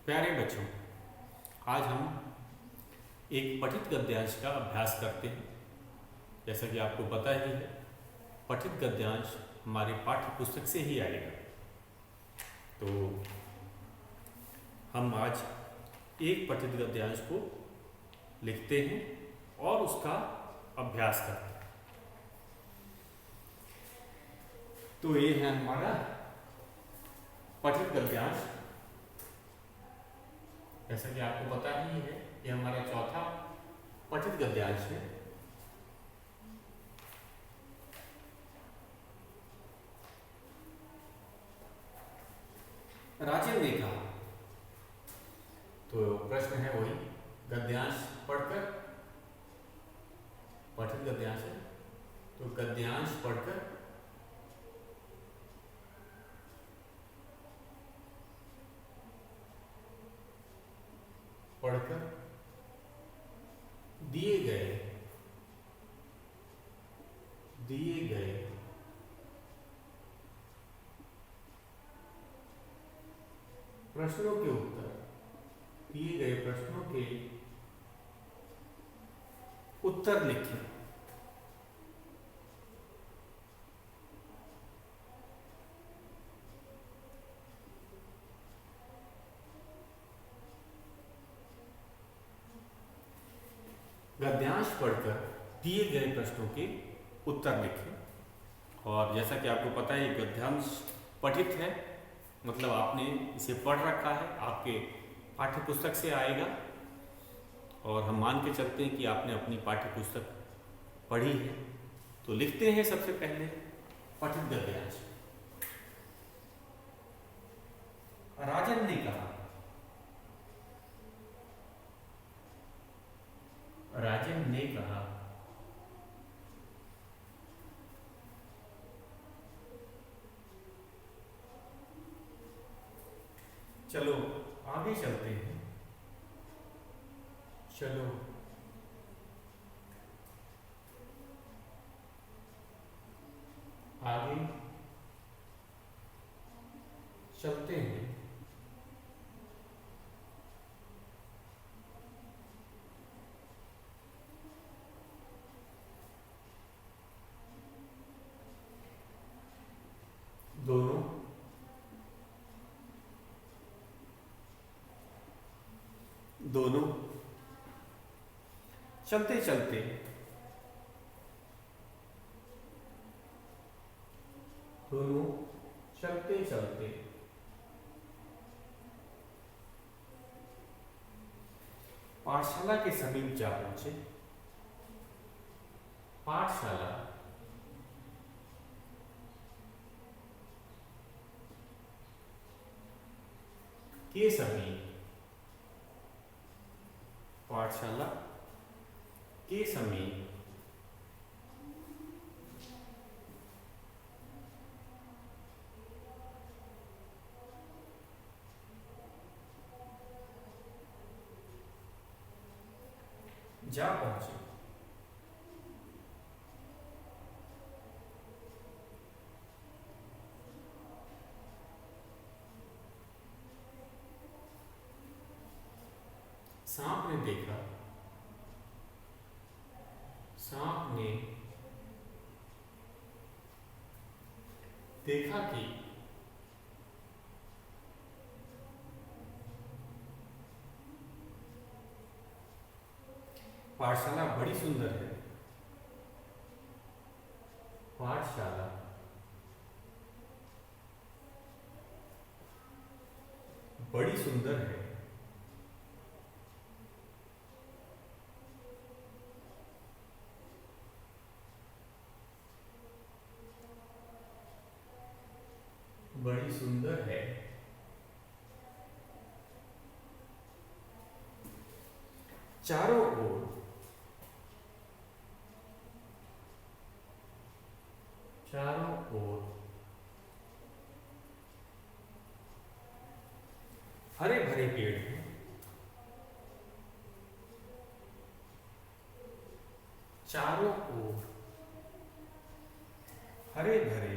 प्यारे बच्चों, आज हम एक पठित गद्यांश का अभ्यास करते हैं। जैसा कि आपको पता ही है, पठित गद्यांश हमारे पाठ्य पुस्तक से ही आएगा। तो हम आज एक पठित गद्यांश को लिखते हैं और उसका अभ्यास करते हैं। तो ये है हमारा पठित गद्यांश। जैसा कि आपको पता ही है, ये हमारा चौथा पठित गद्यांश है। राजन ने कहा, तो प्रश्न है वही गद्यांश पढ़कर, पठित गद्यांश है तो गद्यांश पढ़कर दिए गए प्रश्नों के उत्तर, दिए गए प्रश्नों के उत्तर लिखें। गद्यांश पढ़कर दिए गए प्रश्नों के उत्तर लिखें। और जैसा कि आपको पता है, गद्यांश पठित है, मतलब आपने इसे पढ़ रखा है, आपके पाठ्य पुस्तक से आएगा। और हम मान के चलते हैं कि आपने अपनी पाठ्य पुस्तक पढ़ी है। तो लिखते हैं सबसे पहले पठित गद्यांश। राजन ने कहा, राजन ने कहा, चलो आगे चलते हैं, चलो आगे चलते हैं। दोनों चलते चलते पाठशाला के समीप जा पहुंचे। पाठशाला के समीप, पाठशाला के समीप जा पहुंचे। सांप ने देखा, सांप ने देखा कि पाठशाला बड़ी सुंदर है। पाठशाला बड़ी सुंदर है। बड़ी सुंदर है। चारों ओर, चारों ओर हरे भरे पेड़ हैं। चारों ओर हरे भरे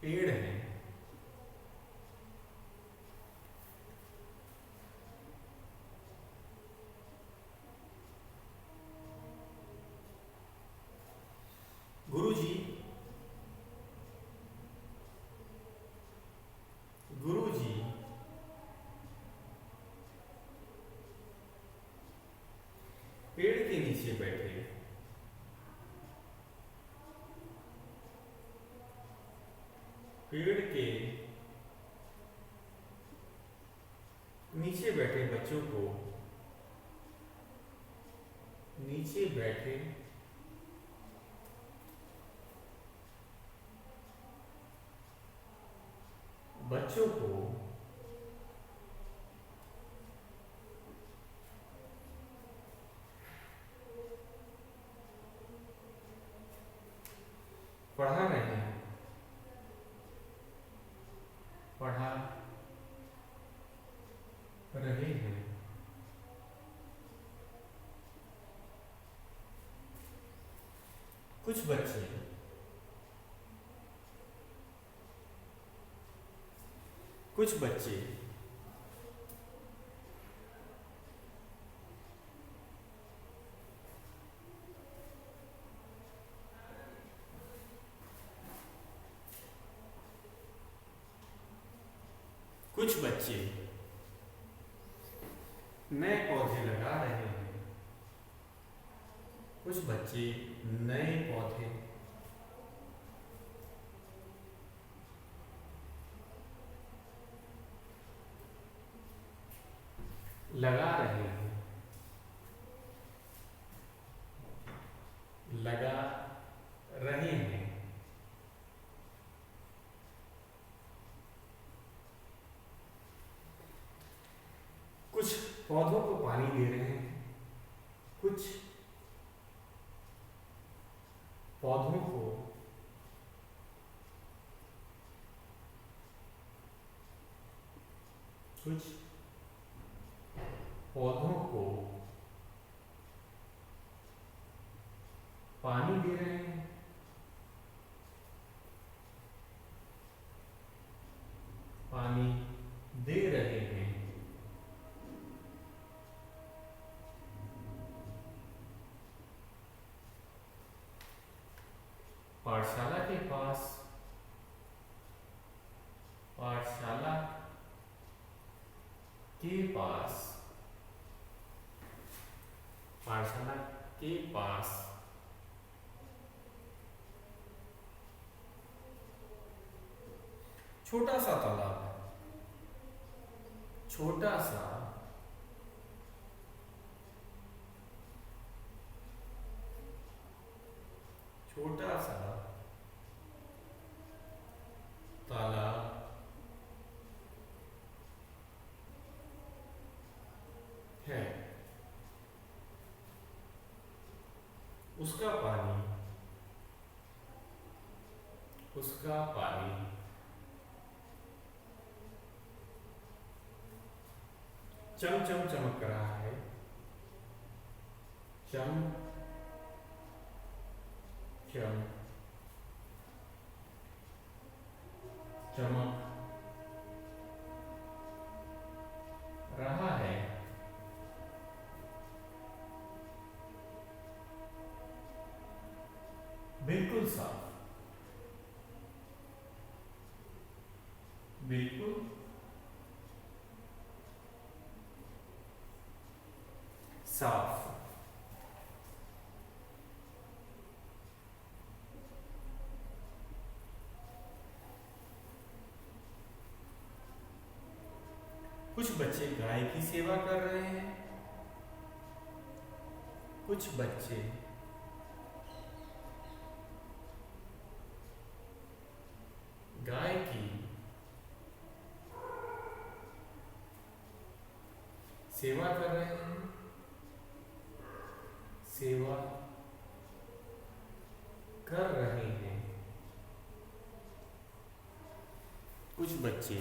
पेड़ हैं। गुरुजी, गुरुजी पेड़ के नीचे बैठे। पेड़ के नीचे बैठे बच्चों को, नीचे बैठे बच्चों को पढ़ा रहे हैं, पढ़ा रहे हैं। कुछ बच्चे कुछ बच्चे कुछ बच्चे नए पौधे लगा रहे हैं। कुछ बच्चे नए पौधे लगा रहे हैं, लगा रहे हैं। कुछ पौधों को पानी दे रहे हैं। कुछ पौधों को कुछ पौधों को पानी दे रहे हैं। पानी दे रहे हैं। पाठशाला के पास, पाठशाला के पास, पाठशाला के पास छोटा सा तालाब है। छोटा सा छोटा सा तालाब है। उसका पानी, उसका पानी चम चम चमक रहा है। चम चम चमक रहा है। बिल्कुल साफ, बिल्कुल साफ। कुछ बच्चे गाय की सेवा कर रहे हैं। कुछ बच्चे गाय की सेवा कर रहे हैं। सेवा कर रहे हैं। कुछ बच्चे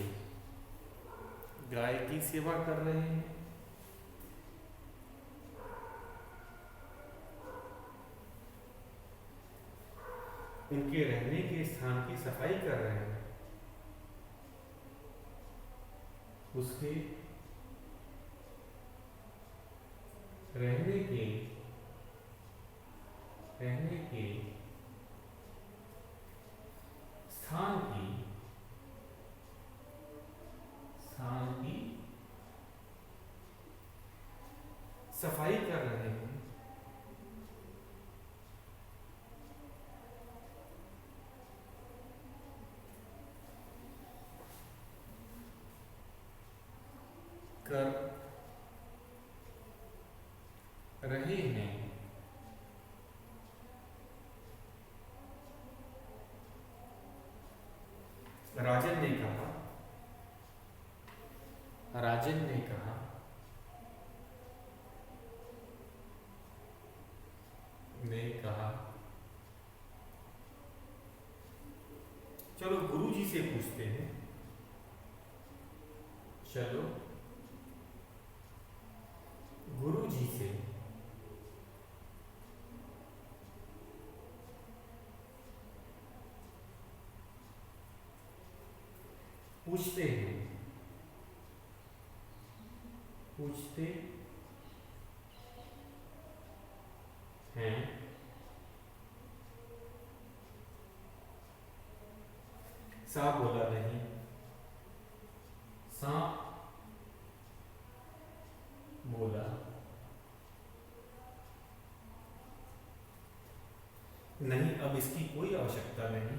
गाय की सेवा कर रहे हैं। उनके रहने के स्थान की सफाई कर रहे हैं। उसके रहने के स्थान की सफाई कर रहे हैं। कर रहे हैं। राजन ने कहा चलो गुरुजी से पूछते हैं। चलो गुरुजी से पूछते हैं। सांप बोला नहीं। सांप बोला नहीं, अब इसकी कोई आवश्यकता नहीं।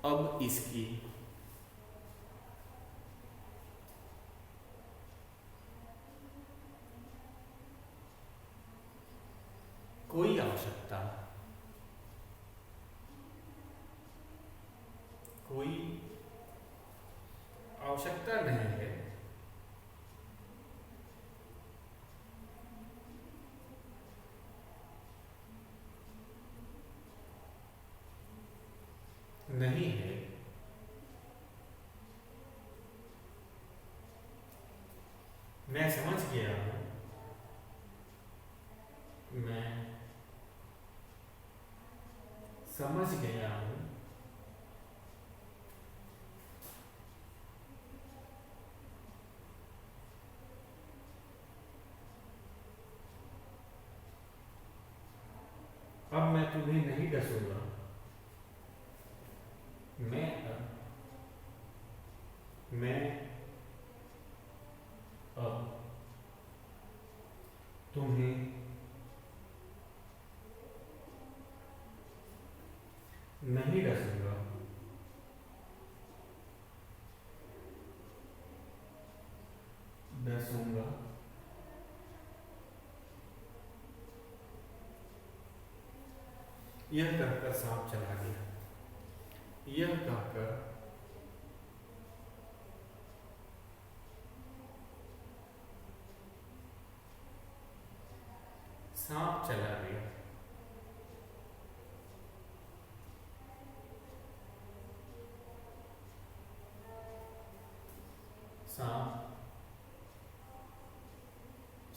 अब इसकी कोई आवश्यकता नहीं है। नहीं है। मैं समझ गया हूं। अब मैं तुम्हें नहीं डसूंगा। मैं अब तुम्हें नहीं डसूंगा। यह कहकर सांप चला गया। यह कहकर सांप चला गया। सांप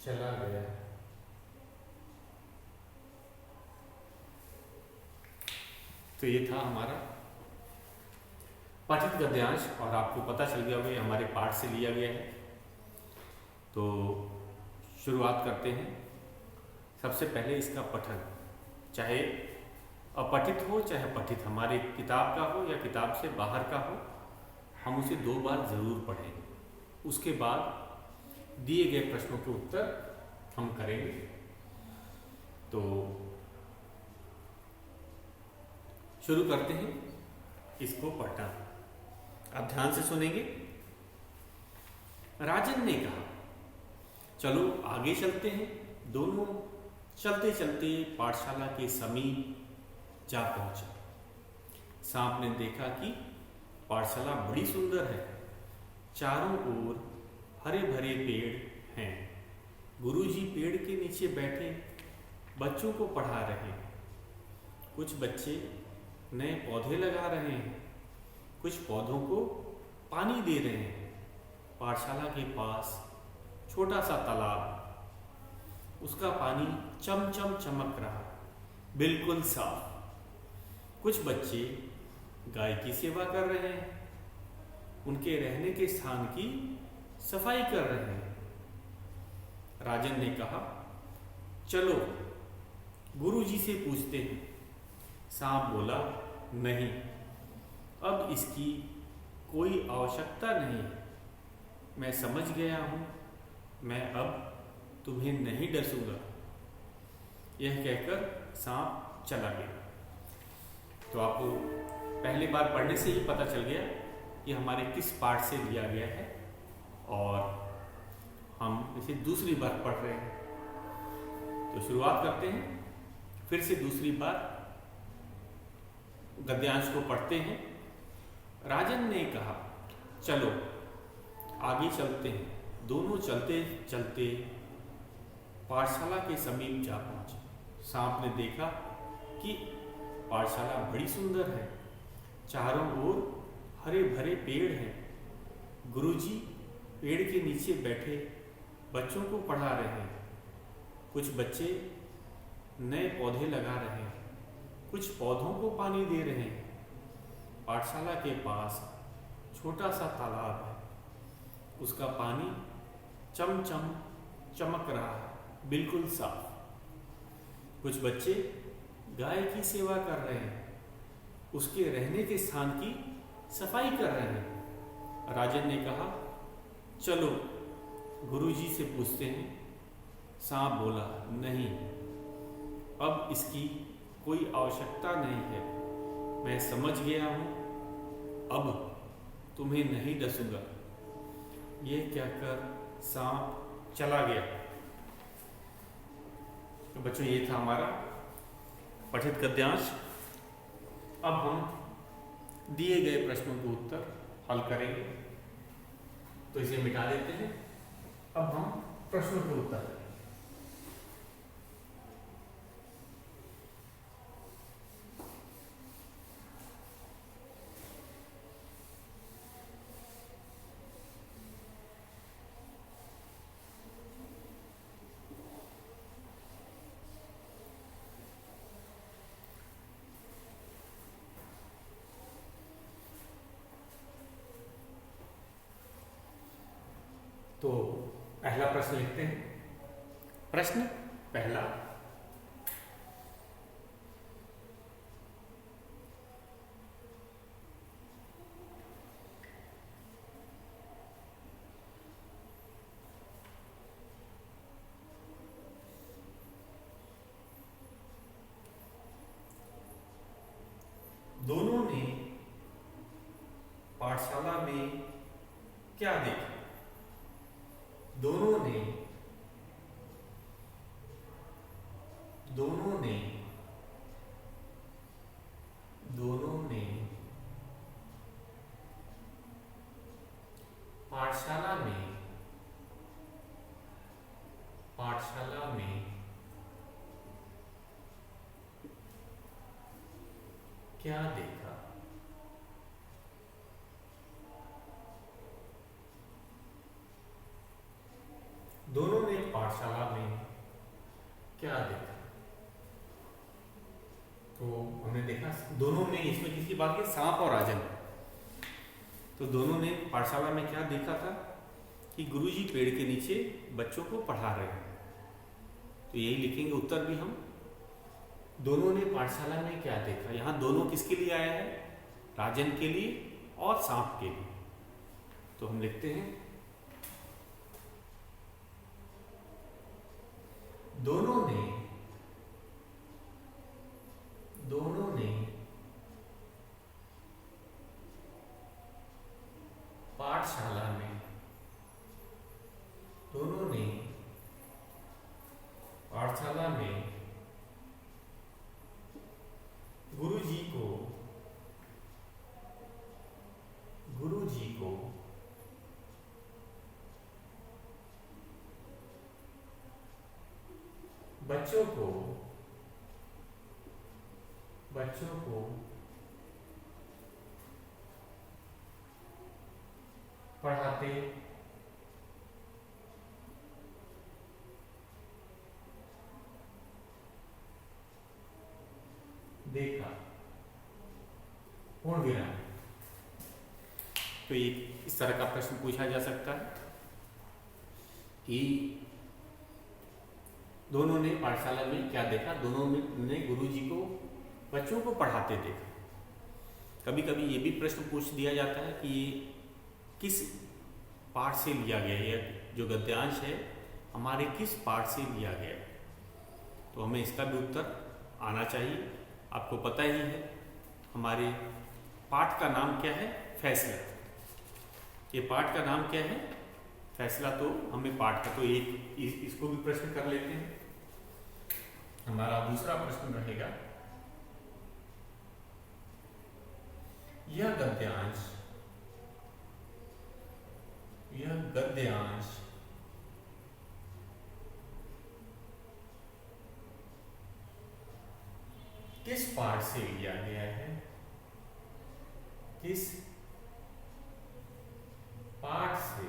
चला गया। तो ये था हमारा पठित गद्यांश और आपको पता चल गया होगा हमारे पाठ से लिया गया है। तो शुरुआत करते हैं। सबसे पहले इसका पठन, चाहे अपठित हो चाहे पठित, हमारे किताब का हो या किताब से बाहर का हो, हम उसे 2 बार ज़रूर पढ़ें। उसके बाद दिए गए प्रश्नों के उत्तर हम करेंगे। तो शुरू करते हैं इसको पढ़ना। आप ध्यान से सुनेंगे। राजन ने कहा, चलो आगे चलते हैं। दोनों चलते चलते पाठशाला के समीप जा पहुंचे। सांप ने देखा कि पाठशाला बड़ी सुंदर है। चारों ओर हरे भरे पेड़ हैं। गुरुजी पेड़ के नीचे बैठे बच्चों को पढ़ा रहे हैं। कुछ बच्चे नए पौधे लगा रहे हैं, कुछ पौधों को पानी दे रहे हैं। पाठशाला के पास छोटा सा तालाब, उसका पानी चमचम चमक रहा, बिल्कुल साफ। कुछ बच्चे गाय की सेवा कर रहे हैं, उनके रहने के स्थान की सफाई कर रहे हैं। राजन ने कहा, चलो गुरुजी से पूछते हैं। सांप बोला, नहीं, अब इसकी कोई आवश्यकता नहीं है। मैं समझ गया हूं, मैं अब तुम्हें नहीं डसूंगा। यह कहकर सांप चला गया। तो आपको पहली बार पढ़ने से ही पता चल गया कि हमारे किस पाठ से लिया गया है, और हम इसे दूसरी बार पढ़ रहे हैं। तो शुरुआत करते हैं, फिर से दूसरी बार गद्यांश को पढ़ते हैं। राजन ने कहा, चलो आगे चलते हैं। दोनों चलते चलते पाठशाला के समीप जा पहुंचे। सांप ने देखा कि पाठशाला बड़ी सुंदर है, चारों ओर हरे भरे पेड़ हैं। गुरुजी पेड़ के नीचे बैठे बच्चों को पढ़ा रहे हैं। कुछ बच्चे नए पौधे लगा रहे हैं, कुछ पौधों को पानी दे रहे हैं। पाठशाला के पास छोटा सा तालाब है, उसका पानी चमचम चमक रहा है, बिल्कुल साफ। कुछ बच्चे गाय की सेवा कर रहे हैं, उसके रहने के स्थान की सफाई कर रहे हैं। राजन ने कहा, चलो गुरुजी से पूछते हैं। सांप बोला, नहीं, अब इसकी कोई आवश्यकता नहीं है। मैं समझ गया हूं, अब तुम्हें नहीं डसूंगा। यह कहकर सांप चला गया। तो बच्चों, ये था हमारा पठित गद्यांश। अब हम दिए गए प्रश्नों के उत्तर हल करेंगे। तो इसे मिटा देते हैं। अब हम प्रश्नों के उत्तर करेंगे। तो पहला प्रश्न लिखते हैं। प्रश्न पहला, दोनों ने पाठशाला में क्या देखा? दोनों ने पाठशाला में क्या देखा? दोनों ने पाठशाला में क्या देखा? तो हमने देखा दोनों में, इसमें किसकी बात की? सांप और राजन। तो दोनों ने पाठशाला में क्या देखा था कि गुरुजी पेड़ के नीचे बच्चों को पढ़ा रहे हैं। तो यही लिखेंगे उत्तर भी हम। दोनों ने पाठशाला में क्या देखा? यहाँ दोनों किसके लिए आया है? राजन के लिए और सांप के लिए। तो हम लिखते हैं, दोनों ने पाठशाला में गुरुजी को बच्चों को पढ़ाते पूर्ण विराम। तो एक इस तरह का प्रश्न पूछा जा सकता है कि दोनों ने पाठशाला में क्या देखा, दोनों ने गुरुजी को बच्चों को पढ़ाते देखा। कभी कभी ये भी प्रश्न पूछ दिया जाता है कि ये किस पाठ से लिया गया है, जो गद्यांश है हमारे किस पाठ से लिया गया है। तो हमें इसका भी उत्तर आना चाहिए। आपको पता ही है हमारे पाठ का नाम क्या है, फैसला। ये पाठ का नाम क्या है, फैसला। तो हमें पाठ का तो एक इसको भी प्रश्न कर लेते हैं। हमारा दूसरा प्रश्न रहेगा, यह गद्यांश किस पाठ से लिया गया है, किस पाठ से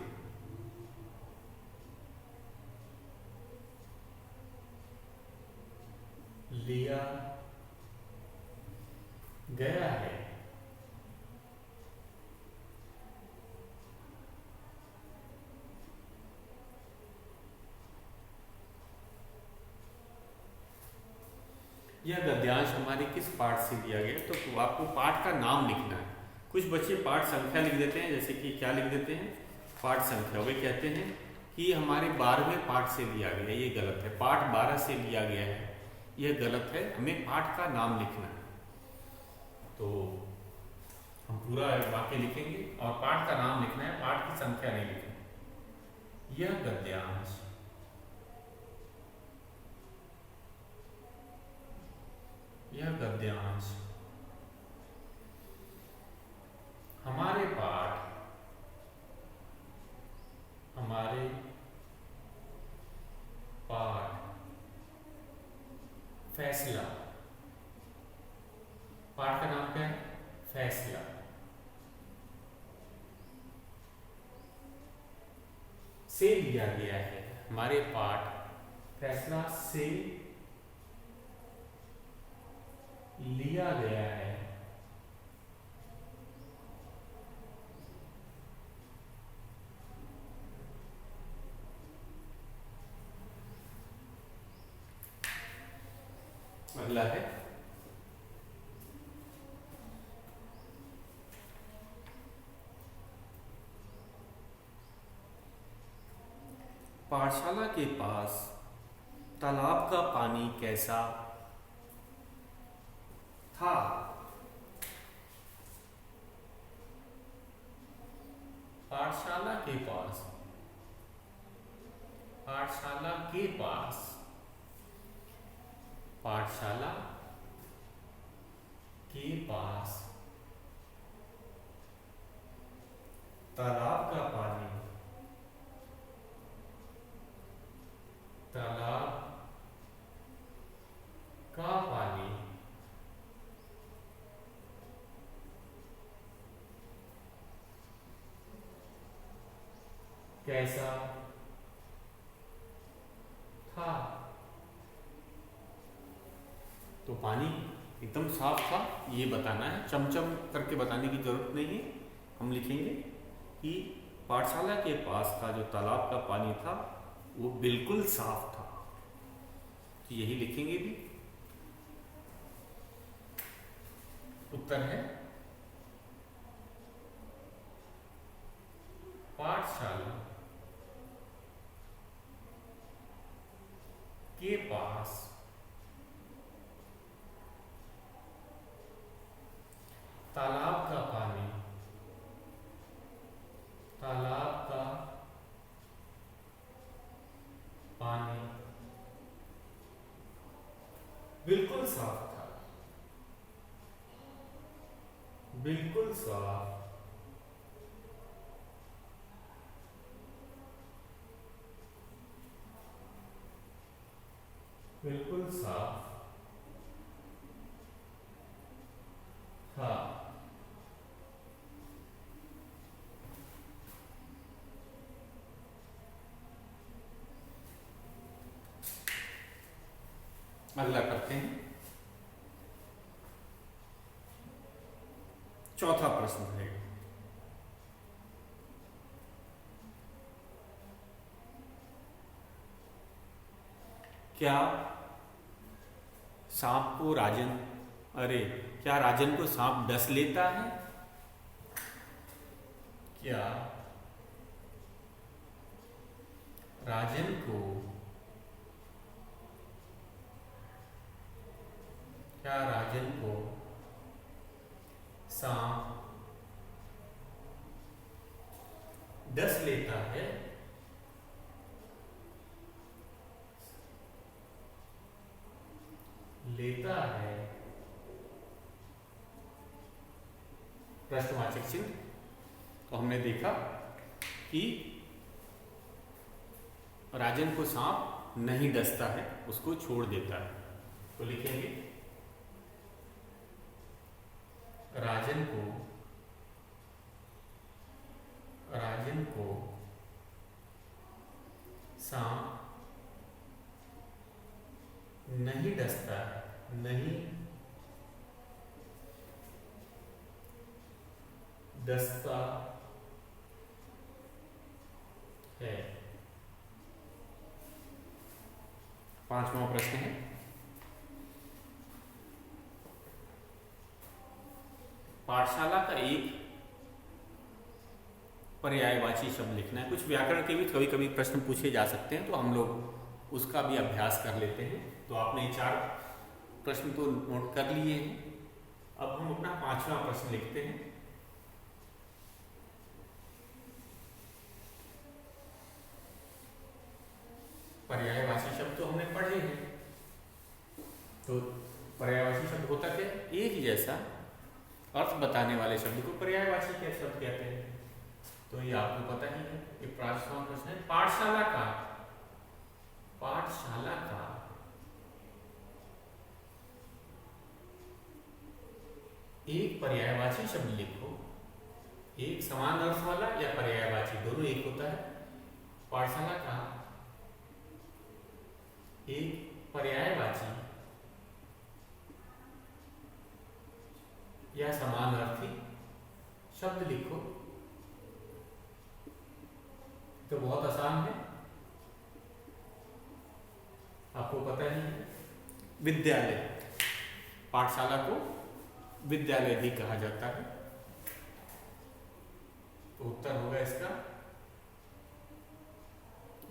लिया गया है। यह गद्यांश हमारे किस पाठ से लिया गया, तो आपको पाठ का नाम लिखना है। कुछ बच्चे पाठ संख्या लिख देते हैं, जैसे कि क्या लिख देते हैं, पाठ संख्या। वे कहते हैं कि हमारे 12वें पाठ से लिया गया, ये गलत है। पाठ 12 से लिया गया है, यह गलत है। हमें पाठ का नाम लिखना है। तो हम पूरा वाक्य लिखेंगे और पाठ का नाम लिखना है, पाठ की संख्या नहीं लिखनी। यह गद्यांश हमारे पाठ फैसला, पाठ का नाम क्या है, फैसला, से लिया गया है। हमारे पाठ फैसला से लिया गया है। अगला है पाठशाला के पास तालाब का पानी कैसा था। पाठशाला के पास पाठशाला के पास पाठशाला के पास तालाब का पानी तालाब का पानी कैसा था। तो पानी एकदम साफ था, ये बताना है। चमचम करके बताने की जरूरत नहीं है। हम लिखेंगे कि पाठशाला के पास का जो तालाब का पानी था वो बिल्कुल साफ था। तो यही लिखेंगे भी। उत्तर है पाठशाला के पास तालाब का पानी बिल्कुल साफ था, बिल्कुल साफ, बिल्कुल साफ था। अगला करते हैं। चौथा प्रश्न रहेगा। क्या सांप को राजन क्या राजन को सांप डस लेता है? क्या राजन को सांप डस लेता है? प्रश्नवाचक चिन्ह। तो हमने देखा कि राजन को सांप नहीं डसता है, उसको छोड़ देता है। तो लिखेंगे राजन को सांप नहीं डसता है, है। पांचवा प्रश्न है, पाठशाला का एक पर्यायवाची शब्द लिखना है। कुछ व्याकरण के भी कभी कभी प्रश्न पूछे जा सकते हैं, तो हम लोग उसका भी अभ्यास कर लेते हैं। तो आपने ये 4 प्रश्न तो नोट कर लिए हैं। अब हम अपना 5वां प्रश्न लिखते हैं। पर्यायवाची शब्द तो हमने पढ़े हैं। तो पर्यायवाची शब्द होता क्या? एक जैसा अर्थ बताने वाले शब्द को पर्यायवाची क्या शब्द कहते हैं। तो ये आपको पता ही है। ये 5वां प्रश्न है, पाठशाला का एक पर्यायवाची शब्द लिखो। एक समान अर्थ वाला या पर्यायवाची, दोनों एक होता है। पाठशाला का एक पर्यायवाची या समानार्थी शब्द लिखो। तो बहुत आसान है, आपको पता ही है। विद्यालय, पाठशाला को विद्यालय भी कहा जाता है। तो उत्तर होगा इसका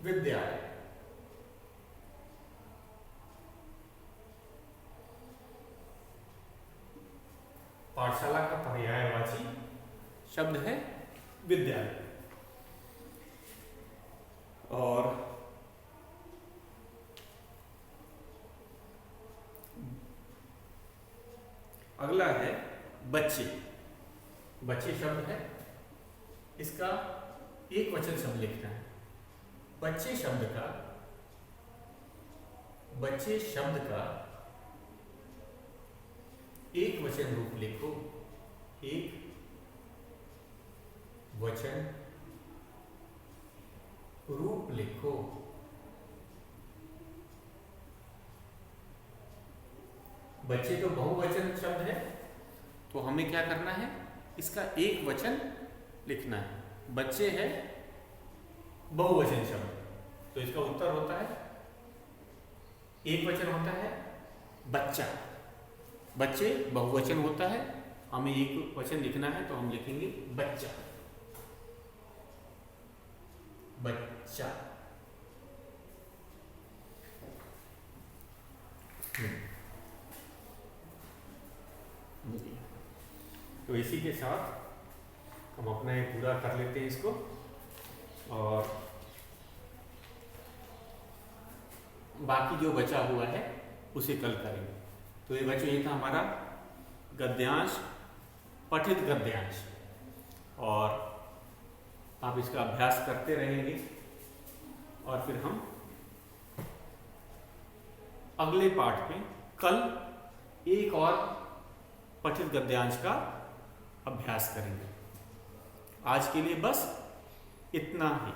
विद्यालय। पाठशाला का पर्यायवाची शब्द है विद्यालय। और अगला है बच्चे। बच्चे शब्द है, इसका एक वचन शब्द लिखना है। बच्चे शब्द का एक वचन रूप लिखो। एक वचन रूप लिखो। बच्चे तो बहुवचन शब्द है, तो हमें क्या करना है, इसका एक वचन लिखना है। बच्चे है बहुवचन शब्द, तो इसका उत्तर होता है, एक वचन होता है बच्चा। बच्चे बहुवचन होता है, हमें एक वचन लिखना है, तो हम लिखेंगे बच्चा। बच्चा। तो इसी के साथ हम अपना ये पूरा कर लेते हैं इसको, और बाकी जो बचा हुआ है उसे कल करेंगे। तो ये बच्चों, ये था हमारा गद्यांश, पठित गद्यांश, और आप इसका अभ्यास करते रहेंगे। और फिर हम अगले पाठ में कल एक और पठित गद्यांश का अभ्यास करेंगे। आज के लिए बस इतना ही।